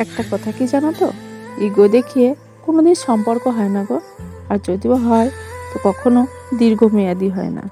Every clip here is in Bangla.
একটা কথা কি জানো তো, ইগো দেখিয়ে কোনোদিন সম্পর্ক হয় না গো। আর যদিও হয় তো কখনো দীর্ঘমেয়াদী হয় না।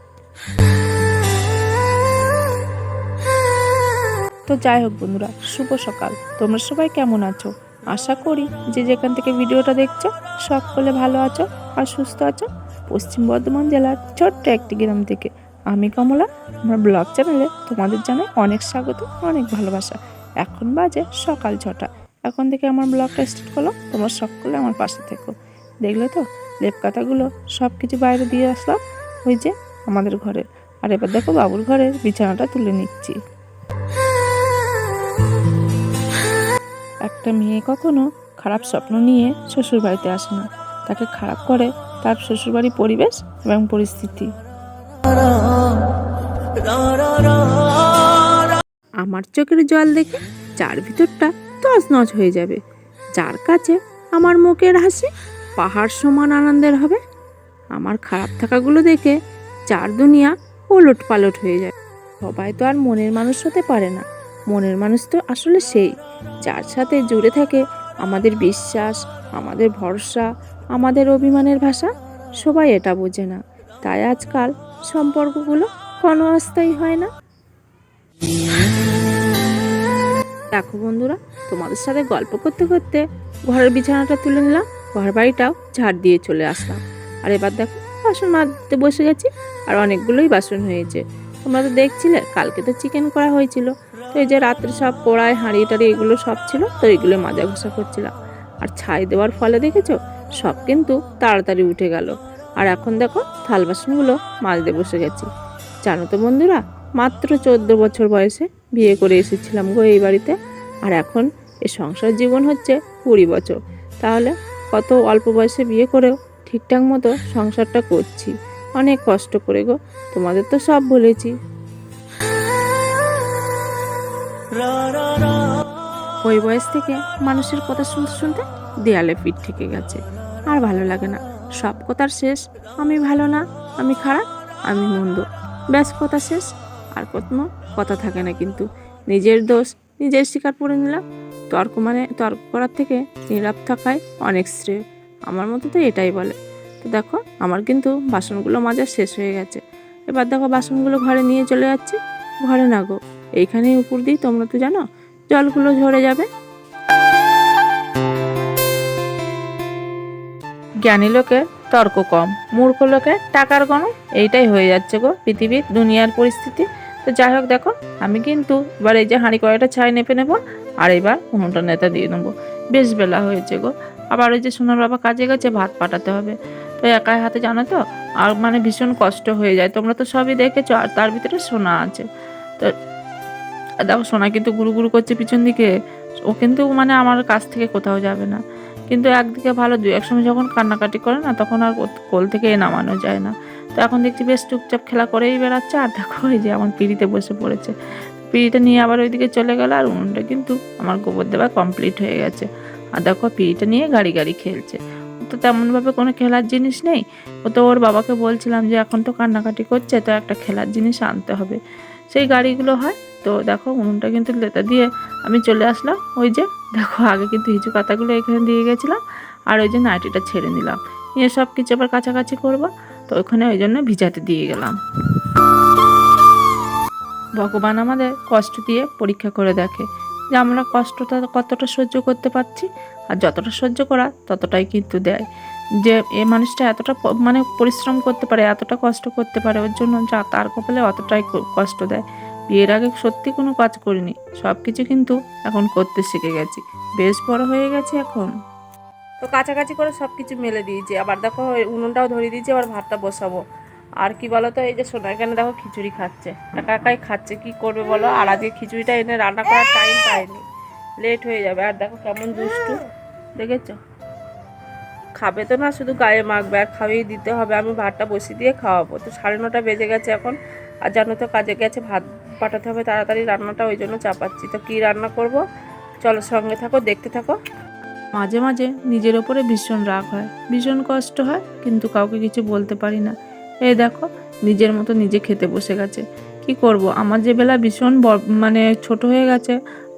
তো যাই হোক বন্ধুরা, শুভ সকাল। তোমরা সবাই কেমন আছো? আশা করি যে যেখান থেকে ভিডিওটা দেখছো সকলে ভালো আছো আর সুস্থ আছো। পশ্চিম বর্ধমান জেলার ছোট্ট একটি গ্রাম থেকে আমি কমলা আমার ব্লগ চ্যানেলে তোমাদের জানাই অনেক স্বাগত, অনেক ভালোবাসা। এখন বাজে সকাল 6টা। এখন থেকে আমার ব্লগটা স্টার্ট করলো। তোমরা সকলে আমার পাশে থেকো। দেখলে তো লেপ কাটাগুলো সব কিছু বাইরে দিয়ে আসলাম ওই যে আমাদের ঘরে। আর এবার দেখো বাবুর ঘরের বিছানাটা তুলে নিচ্ছি। একটা মেয়ে কখনো খারাপ স্বপ্ন নিয়ে শ্বশুরবাড়িতে আসে না, তাকে খারাপ করে তার শ্বশুরবাড়ির পরিবেশ এবং পরিস্থিতি। আমার চোখের জল দেখে যার ভিতরটা তছনছ হয়ে যাবে, যার কাছে আমার মুখের হাসি পাহাড় সমান আনন্দের হবে। আমার খারাপ থাকাগুলো দেখে যার দুনিয়া ওলট পালট হয়ে যায়। সবাই তো আর মনের মানুষ হতে পারে না। মনের মানুষ তো আসলে সেই যার সাথে জুড়ে থাকে আমাদের বিশ্বাস, আমাদের ভরসা, আমাদের অভিমানের ভাষা। সবাই এটা বোঝে না, তাই আজকাল সম্পর্কগুলো কোনো অস্থায়ী হয় না। দেখো বন্ধুরা, তোমাদের সাথে গল্প করতে করতে ঘরের বিছানাটা তুলে নিলাম, ঘর বাড়িটাও ঝাড় দিয়ে চলে আসলাম। আর এবার দেখো বাসন মাজতে বসে গেছি। আর অনেকগুলোই বাসন হয়েছে। তোমরা তো দেখছিলে কালকে তো চিকেন করা হয়েছিল, তো এই যে রাত্রে সব কড়াই হাঁড়ি টাড়ি এগুলো সব ছিল, তো এগুলো মাজা ঘষা করছিলাম। আর ছাই দেওয়ার ফলে দেখেছো সব কিন্তু তাড়াতাড়ি উঠে গেল। আর এখন দেখো থাল বাসনগুলো মাজতে বসে গেছি। জানো তো বন্ধুরা, মাত্র 14 বছর বয়সে বিয়ে করে এসেছিলাম গো এই বাড়িতে। আর এখন এই সংসার জীবন হচ্ছে 20 বছর। তাহলে কত অল্প বয়সে বিয়ে করেও ঠিকঠাক মতো সংসারটা করছি, অনেক কষ্ট করে গো। তোমাদের তো সব বলেছি। ওই বয়স থেকে মানুষের কথা শুনতে শুনতে দেয়ালে পিঠ ঠেকে গেছে, আর ভালো লাগে না। সব কথার শেষ আমি ভালো না, আমি খারাপ, আমি মন্দ, ব্যাস কথা শেষ। আর কোনো কথা থাকে না। কিন্তু নিজের দোষ নিজের স্বীকার করে নিলাম। তর্ক করার থেকে নীরব থাকাই অনেক শ্রেয়, আমার মতো তো এটাই বলে। তো দেখো আমার কিন্তু বাসনগুলো মাজা শেষ হয়ে গেছে। এবার দেখো বাসনগুলো ঘরে নিয়ে চলে যাচ্ছি। ঘরে না গো, এইখানেই উপর দিই, তোমরা তো জানো জলগুলো ঝরে যাবে। জ্ঞানী লোকের তর্ক কম, মূর্খ লোকের টাকার গরম, এইটাই হয়ে যাচ্ছে গো পৃথিবীর দুনিয়ার পরিস্থিতি। তো যাই হোক দেখো আমি কিন্তু এবার এই যে হাঁড়ি কড়াইটা ছাই নেপে নেবো, আর এবার উনুনটা নেতা দিয়ে নেবো। বেশ বেলা হয়েছে গো। আবার ওই যে সোনার বাবা কাজে গেছে, ভাত পাঠাতে হবে। তো একাই হাতে জানো তো, আর মানে ভীষণ কষ্ট হয়ে যায়। তোমরা তো সবই দেখেছো, আর তার ভিতরে সোনা আছে। তো দেখো সোনা কিন্তু গুরু গুরু করছে পিছন দিকে। ও কিন্তু মানে আমার কাছ থেকে কোথাও যাবে না। কিন্তু একদিকে ভালো, দু এক সময় যখন কান্নাকাটি করে না, তখন আর কোল থেকে নামানো যায় না। তো এখন দেখছি বেশ চুপচাপ খেলা করেই বেড়াচ্ছে। আর দেখো এই যে আমার পিঁড়িতে বসে পড়েছে। পিঁড়িটা নিয়ে আবার ওইদিকে চলে গেল। আর উনুনটা কিন্তু আমার গোবর দেওয়া কমপ্লিট হয়ে গেছে। আর দেখো পিঁড়িটা নিয়ে গাড়ি গাড়ি খেলছে। ও তো তেমনভাবে কোনো খেলার জিনিস নেই। ও তো ওর বাবাকে বলছিলাম যে এখন তো কান্নাকাটি করছে, তো একটা খেলার জিনিস আনতে হবে, সেই গাড়িগুলো হয়। তো দেখো উনুনটা কিন্তু লেতা দিয়ে আমি চলে আসলাম। ওই যে দেখো আগে কিন্তু হিঁচু কাতাগুলো এখানে দিয়ে গেছিলাম, আর ওই যে নাইটিটা ছেড়ে নিলাম, নিয়ে সব কিছু আবার কাছাকাছি করবো। তো ওইখানে ওই জন্য ভিজাতে দিয়ে গেলাম। ভগবান আমাদের কষ্ট দিয়ে পরীক্ষা করে দেখে যে আমরা কষ্টটা কতটা সহ্য করতে পারছি। আর যতটা সহ্য করা ততটাই কিন্তু দেয়। যে এ মানুষটা এতটা মানে পরিশ্রম করতে পারে, এতটা কষ্ট করতে পারে, ওর জন্য যা তার কপালে অতটাই কষ্ট দেয়। বিয়ের আগে সত্যি কোনো কাজ করিনি, সব কিছু কিন্তু এখন করতে শিখে গেছি, বেশ বড় হয়ে গেছে এখন। তো কাছাকাছি করে সব কিছু মেলে দিয়েছি। আবার দেখো উনুনটাও ধরিয়ে দিয়েছি, আবার ভাতটা বসাবো। আর কি বলো তো, এই যে সোনা এখানে দেখো খিচুড়ি খাচ্ছে, একা একাই খাচ্ছে, কি করবে বলো। আর আজকে খিচুড়িটা এনে রান্না করার টাইম পাইনি, লেট হয়ে যাবে। আর দেখো কেমন দুষ্টু, দেখেছো? খাবে তো না, শুধু গায়ে মাখবে, আর খাইয়ে দিতে হবে। আমি ভাতটা বসিয়ে দিয়ে খাওয়াবো। তো 9:30 বেজে গেছে এখন। আর জানো তো কাজে গেছে, ভাত পাঠাতে হবে তাড়াতাড়ি, রান্নাটা ওই জন্য চাপাচ্ছি। তো কী রান্না করব চলো সঙ্গে থাকো, দেখতে থাকো। মাঝে মাঝে নিজের ওপরে ভীষণ রাগ হয়, ভীষণ কষ্ট হয়, কিন্তু কাউকে কিছু বলতে পারি না। এই দেখো নিজের মতো নিজে খেতে বসে গেছে। কি করব, আমার যে বেলা ভীষণ মানে ছোট হয়ে গেছে,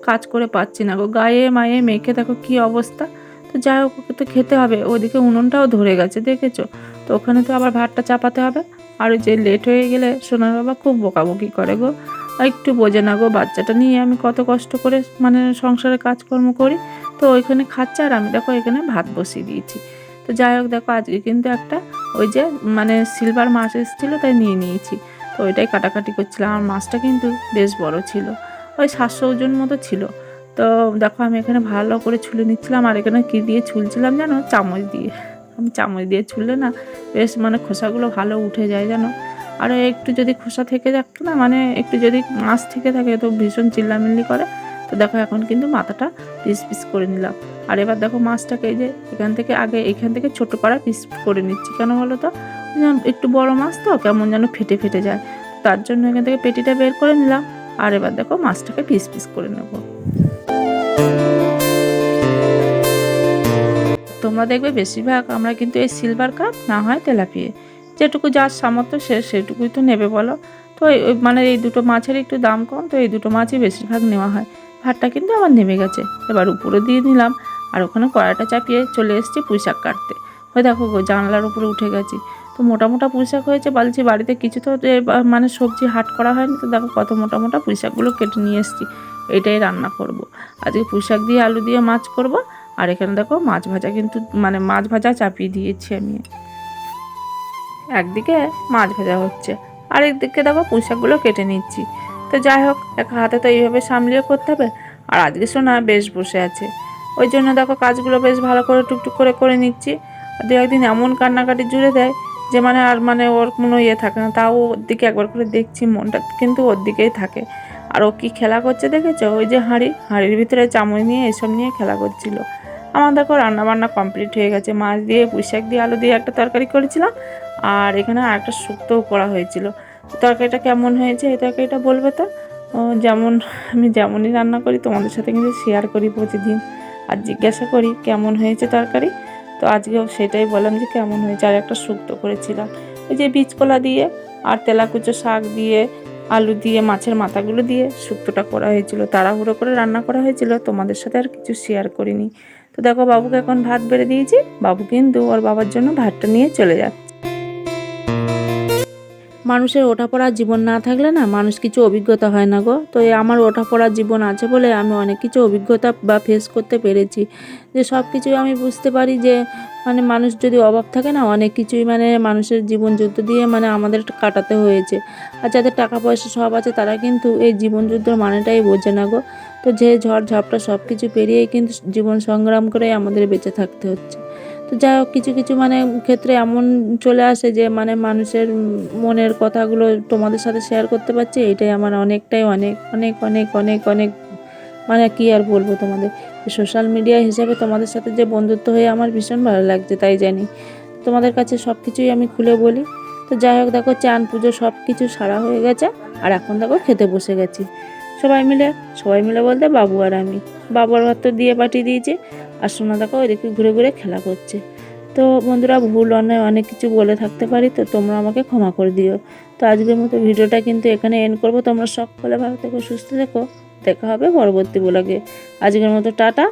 কাজ করে পাচ্ছি না গো, গায়ে মায়ে মেখে দেখো কি অবস্থা। তো যাই হোক, ওকে তো খেতে হবে, ওদিকে উনুনটাও ধরে গেছে দেখেছো, তো ওখানে তো আবার ভাতটা চাপাতে হবে। আর ওই যে লেট হয়ে গেলে সোনার বাবা খুব বকাবকি করে গো, আর একটু বোঝে না গো, বাচ্চাটা নিয়ে আমি কত কষ্ট করে মানে সংসারে কাজকর্ম করি। তো ওইখানে খাচ্ছে আর আমি দেখো এখানে ভাত বসিয়ে দিয়েছি। তো যাই হোক দেখো, আজকে কিন্তু একটা ওই যে মানে সিলভার মাছ এসেছিলো তাই নিয়ে নিয়েছি। তো ওইটাই কাটাকাটি করছিলাম, আর মাছটা কিন্তু বেশ বড় ছিল, ওই 700 ওজন মতো ছিল। তো দেখো আমি এখানে ভালো করে ছুলে নিচ্ছিলাম, আর এখানে কী দিয়ে ছুলছিলাম জানো, চামচ দিয়ে। আমি চামচ দিয়ে ছুললে না বেশ মানে খোসাগুলো ভালো উঠে যায় জানো। আর একটু যদি খোসা থেকে থাকতো না, মানে একটু যদি মাছ থেকে থাকে তো ভীষণ চিল্লামিল্লি করে। তো দেখো এখন কিন্তু মাথাটা পিস পিস করে নিলাম। আর এবার দেখো মাছটাকে এই যে এখান থেকে ছোটো পাড়া পিস করে নিচ্ছি, কেন বলো তো, একটু বড় মাছ তো কেমন যেন ফেটে ফেটে যায়, তার জন্য এখান থেকে পেটিটা বের করে নিলাম। আর এবার দেখো মাছটাকে পিস পিস করে নেব। তোমরা দেখবে বেশিরভাগ আমরা কিন্তু এই সিলভার কাপ না হয় তেলাপিয়া, যেটুকু যার সামর্থ্য সেটুকুই তো নেবে বলো। তো মানে এই দুটো মাছের একটু দাম কম, তো এই দুটো মাছই বেশিরভাগ নেওয়া হয়। ভাতটা কিন্তু আমার নেমে গেছে, এবার উপরে দিয়ে নিলাম। আর ওখানে কড়াইটা চাপিয়ে চলে এসেছি পুঁই শাক কাটতে। ওই দেখো গো, জানলার উপরে উঠে গেছি। তো মোটা মোটা পুঁই শাক হয়েছে, বলছি বাড়িতে কিছু তো মানে সবজি হাট করা হয়নি, তো দেখো কত মোটা মোটা পুঁই শাকগুলো কেটে নিয়ে এসেছি। এটাই রান্না করব আজকে, পুঁই শাক দিয়ে আলু দিয়ে মাছ করব। আর এখানে দেখো মাছ ভাজা, কিন্তু মানে মাছ ভাজা চাপিয়ে দিয়েছি আমি, একদিকে মাছ ভাজা হচ্ছে আর একদিকে দেখো পুঁই শাকগুলো কেটে নিচ্ছি। তো যাই হোক, এক হাতে তো এইভাবে সামলিয়ে করতে হবে। আর আজকে শোনা বেশ বসে আছে, ওই জন্য দেখো কাজগুলো বেশ ভালো করে টুকটুক করে করে নিচ্ছি। আর দু একদিন এমন কান্নাকাটি জুড়ে দেয় যে মানে আর মানে ওর কোনো ইয়ে থাকে না, তাও ওর দিকে একবার করে দেখছি, মনটা কিন্তু ওর দিকেই থাকে। আর ও কী খেলা করছে দেখেছো, ওই যে হাঁড়ির ভিতরে চামচ নিয়ে এসব নিয়ে খেলা করছিল। আমার দেখো রান্নাবান্না কমপ্লিট হয়ে গেছে, মাছ দিয়ে পুঁই শাক দিয়ে আলু দিয়ে একটা তরকারি করেছিলাম, আর এখানে আরেকটা শুক্তোও করা হয়েছিল। তরকারিটা কেমন হয়েছে, এই তরকারিটা বলবে তো। যেমন আমি যেমনই রান্না করি তোমাদের সাথে কিন্তু শেয়ার করি প্রতিদিন, আর জিজ্ঞাসা করি কেমন হয়েছে তরকারি। তো আজকেও সেটাই বললাম যে কেমন হয়েছে। আর একটা শুক্তো করেছিলাম ওই যে বীজকলা দিয়ে আর তেলাকুচো শাক দিয়ে আলু দিয়ে মাছের মাথাগুলো দিয়ে শুক্তোটা করা হয়েছিল, তাড়াহুড়ো করে রান্না করা হয়েছিল, তোমাদের সাথে আর কিছু শেয়ার করিনি। তো দেখো বাবুকে এখন ভাত বেড়ে দিয়েছি, বাবু কিন্তু ওর বাবার জন্য ভাতটা নিয়ে চলে যাচ্ছে। মানুষের ওঠাপড়ার জীবন না থাকলে না মানুষ কিছু অভিজ্ঞতা হয় না গো। তো এই আমার ওঠাপড়ার জীবন আছে বলে আমি অনেক কিছু অভিজ্ঞতা বা ফেস করতে পেরেছি, যে সব কিছুই আমি বুঝতে পারি যে মানে মানুষ যদি অভাব থাকে না, অনেক কিছুই মানে মানুষের জীবন যুদ্ধ দিয়ে মানে আমাদের কাটাতে হয়েছে। আর যাদের টাকা পয়সা সব আছে তারা কিন্তু এই জীবন যুদ্ধের মানেটাই বোঝে না গো। তো যে ঝড় ঝাপটা সব কিছু পেরিয়েই কিন্তু জীবন সংগ্রাম করে আমাদের বেঁচে থাকতে হচ্ছে। তো যাই হোক, কিছু কিছু মানে ক্ষেত্রে এমন চলে আসে যে মানে মানুষের মনের কথাগুলো তোমাদের সাথে শেয়ার করতে পারছি, এটাই আমার অনেকটাই অনেক অনেক অনেক অনেক অনেক মানে কি আর বলবো তোমাদের, সোশ্যাল মিডিয়া হিসাবে তোমাদের সাথে যে বন্ধুত্ব হয়ে আমার ভীষণ ভালো লাগছে তাই জানি, তোমাদের কাছে সব কিছুই আমি খুলে বলি। তো যাই হোক দেখো, চান পুজো সব কিছু সারা হয়ে গেছে, আর এখন দেখো খেতে বসে গেছি সবাই মিলে বলতে বাবু আর আমি। বাবুর ভাত তো দিয়ে পাঠিয়ে দিয়েছি, আর সোনা দেখো ওইদিকে ঘুরে ঘুরে খেলা করছে। তো বন্ধুরা, ভুল অন্যায় অনেক কিছু বলে থাকতে পারি, তো তোমরা আমাকে ক্ষমা করে দিও। তো আজকের মতো ভিডিওটা কিন্তু এখানে এন্ড করবো। তোমরা সকলে ভালো থেকো, সুস্থ থেকো, দেখা হবে পরবর্তী ব্লগে। আজকের মতো টাটা।